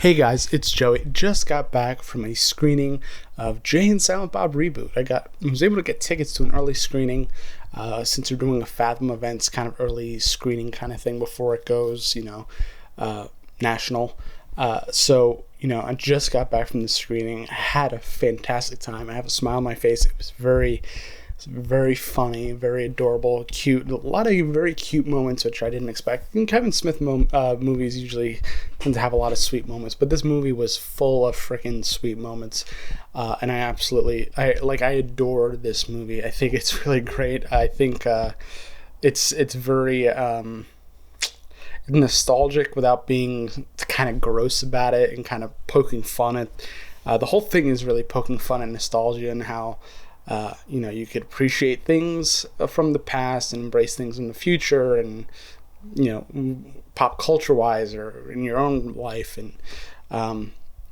Hey guys, it's Joey. Just got back from a screening of Jay and Silent Bob Reboot. I was able to get tickets to an early screening since we're doing a Fathom Events kind of early screening kind of thing before it goes, national. I just got back from the screening. I had a fantastic time. I have a smile on my face. It was very funny, very adorable, cute. A lot of very cute moments, which I didn't expect. And Kevin Smith movies usually tend to have a lot of sweet moments, but this movie was full of freaking sweet moments. And I adore this movie. I think it's really great. I think it's very nostalgic without being kind of gross about it and kind of poking fun at. The whole thing is really poking fun at nostalgia and how. You could appreciate things from the past and embrace things in the future and, pop culture wise or in your own life. And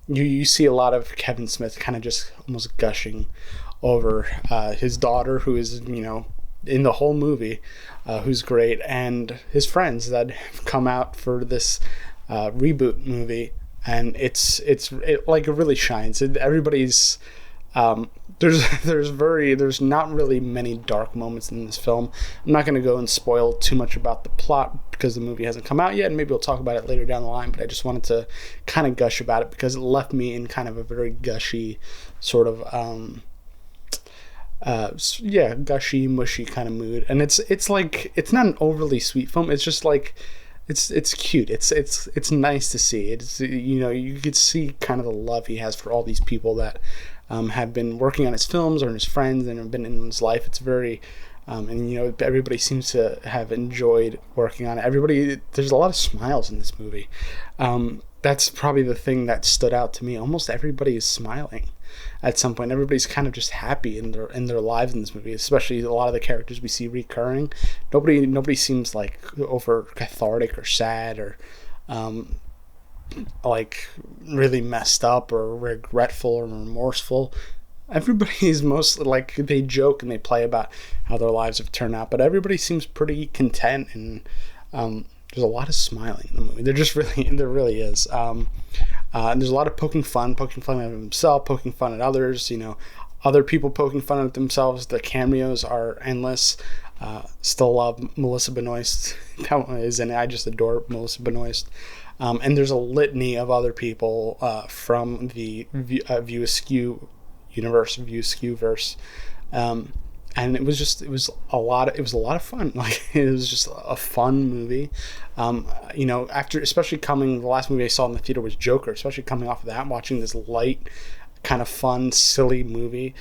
you see a lot of Kevin Smith kind of just almost gushing over his daughter, who is, in the whole movie, who's great, and his friends that have come out for this reboot movie. And it really shines. Everybody's... there's not really many dark moments in this film. I'm not going to go and spoil too much about the plot because the movie hasn't come out yet, and maybe we'll talk about it later down the line, but I just wanted to kind of gush about it because it left me in kind of a very gushy sort of gushy, mushy kind of mood. And it's not an overly sweet film. It's just like it's cute. It's nice to see. You could see kind of the love he has for all these people that have been working on his films or his friends and have been in his life. It's very, everybody seems to have enjoyed working on it. There's a lot of smiles in this movie. That's probably the thing that stood out to me. Almost everybody is smiling at some point. Everybody's kind of just happy in their lives in this movie, especially a lot of the characters we see recurring. Nobody seems like over cathartic or sad or like really messed up or regretful or remorseful. Everybody is mostly like they joke and they play about how their lives have turned out, but everybody seems pretty content and there's a lot of smiling in the movie. There really is. And there's a lot of poking fun at himself, poking fun at others, other people poking fun at themselves. The cameos are endless. Still love Melissa Benoist. That one is, and I just adore Melissa Benoist. And there's a litany of other people from the View Askew universe, View Askew verse, and it was a lot of fun. Like it was just a fun movie. Especially the last movie I saw in the theater was Joker. Especially coming off of that, watching this light, kind of fun, silly movie,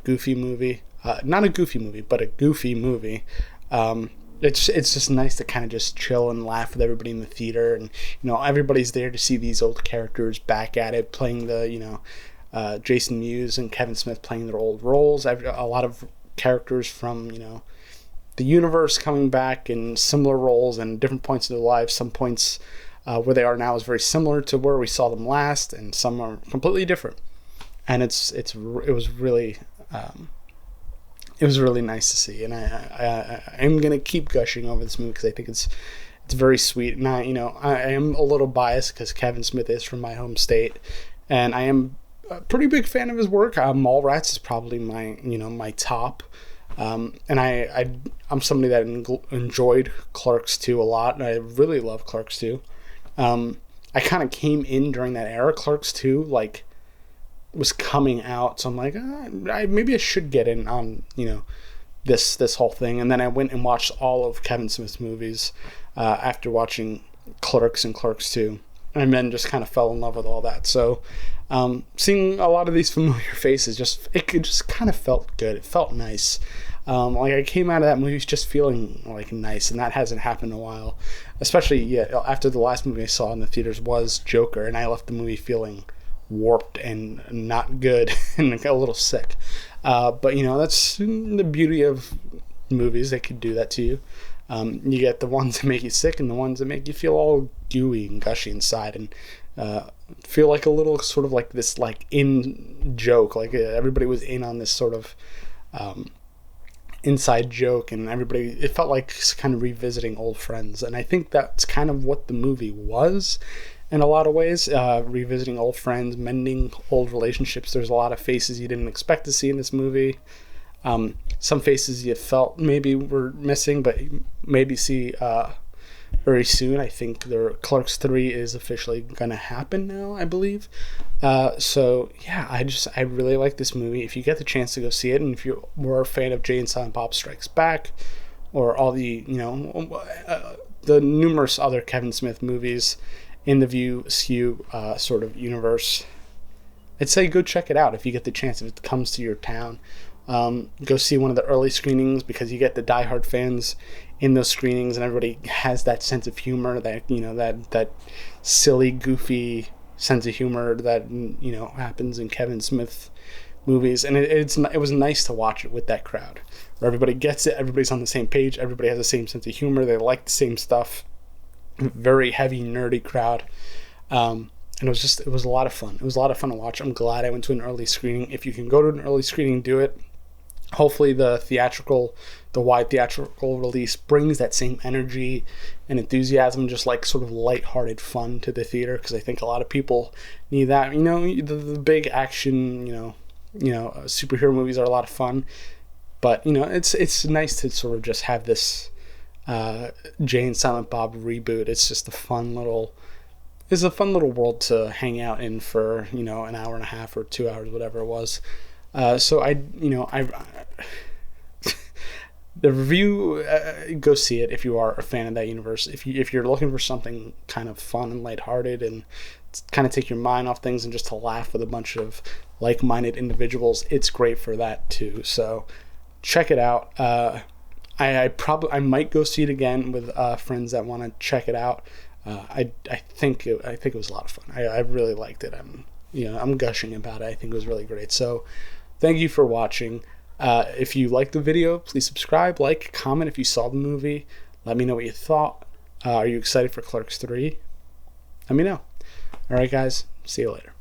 goofy movie. Not a goofy movie, but a goofy movie. It's just nice to kind of just chill and laugh with everybody in the theater, and everybody's there to see these old characters back at it, playing the Jason Mewes and Kevin Smith playing their old roles. A lot of characters from the universe coming back in similar roles and different points of their lives. Some points where they are now is very similar to where we saw them last, and some are completely different. And it was really. It was really nice to see, and I'm gonna keep gushing over this movie because I think it's very sweet. And I am a little biased because Kevin Smith is from my home state, and I am a pretty big fan of his work. Mallrats is probably my top, and I'm somebody that enjoyed Clerks 2 a lot, and I really love Clerks 2. I kind of came in during that era. Clerks 2 was coming out, so I'm like, maybe I should get in on this whole thing. And then I went and watched all of Kevin Smith's movies after watching Clerks and Clerks 2, and then just kind of fell in love with all that. So seeing a lot of these familiar faces, it just kind of felt good. It felt nice. I came out of that movie just feeling nice, and that hasn't happened in a while, especially after the last movie I saw in the theaters was Joker, and I left the movie feeling warped and not good and a little sick, but that's the beauty of movies. They could do that to you. You get the ones that make you sick and the ones that make you feel all gooey and gushy inside and feel like a little sort of like this in joke, everybody was in on this sort of inside joke, and it felt like kind of revisiting old friends. And I think that's kind of what the movie was. in a lot of ways, revisiting old friends, mending old relationships. There's a lot of faces you didn't expect to see in this movie. Some faces you felt maybe were missing, but maybe see very soon. I think the Clerks 3 is officially going to happen now, I believe. So yeah, I really like this movie. If you get the chance to go see it, and if you were a fan of Jay and Silent Bob Strikes Back, or all the, the numerous other Kevin Smith movies in the View Askew sort of universe, I'd say go check it out if you get the chance, if it comes to your town. Go see one of the early screenings, because you get the diehard fans in those screenings, and everybody has that sense of humor, that that silly, goofy sense of humor that happens in Kevin Smith movies, and it was nice to watch it with that crowd, where everybody gets it, everybody's on the same page, everybody has the same sense of humor, they like the same stuff. Very heavy, nerdy crowd. And it was a lot of fun. It was a lot of fun to watch. I'm glad I went to an early screening. If you can go to an early screening, do it. Hopefully the wide theatrical release brings that same energy and enthusiasm, just like sort of lighthearted fun to the theater, because I think a lot of people need that. The big action, superhero movies are a lot of fun, but it's nice to sort of just have this Jay and Silent Bob reboot. It's just a fun little world to hang out in for an hour and a half or 2 hours, whatever it was. So the review, go see it if you are a fan of that universe. If you're looking for something kind of fun and lighthearted and kind of take your mind off things and just to laugh with a bunch of like-minded individuals, it's great for that too. So check it out. I might go see it again with friends that want to check it out. I think it was a lot of fun. I really liked it. I'm gushing about it. I think it was really great. So thank you for watching. If you liked the video, please subscribe, like, comment if you saw the movie. Let me know what you thought. Are you excited for Clerks 3? Let me know. All right, guys. See you later.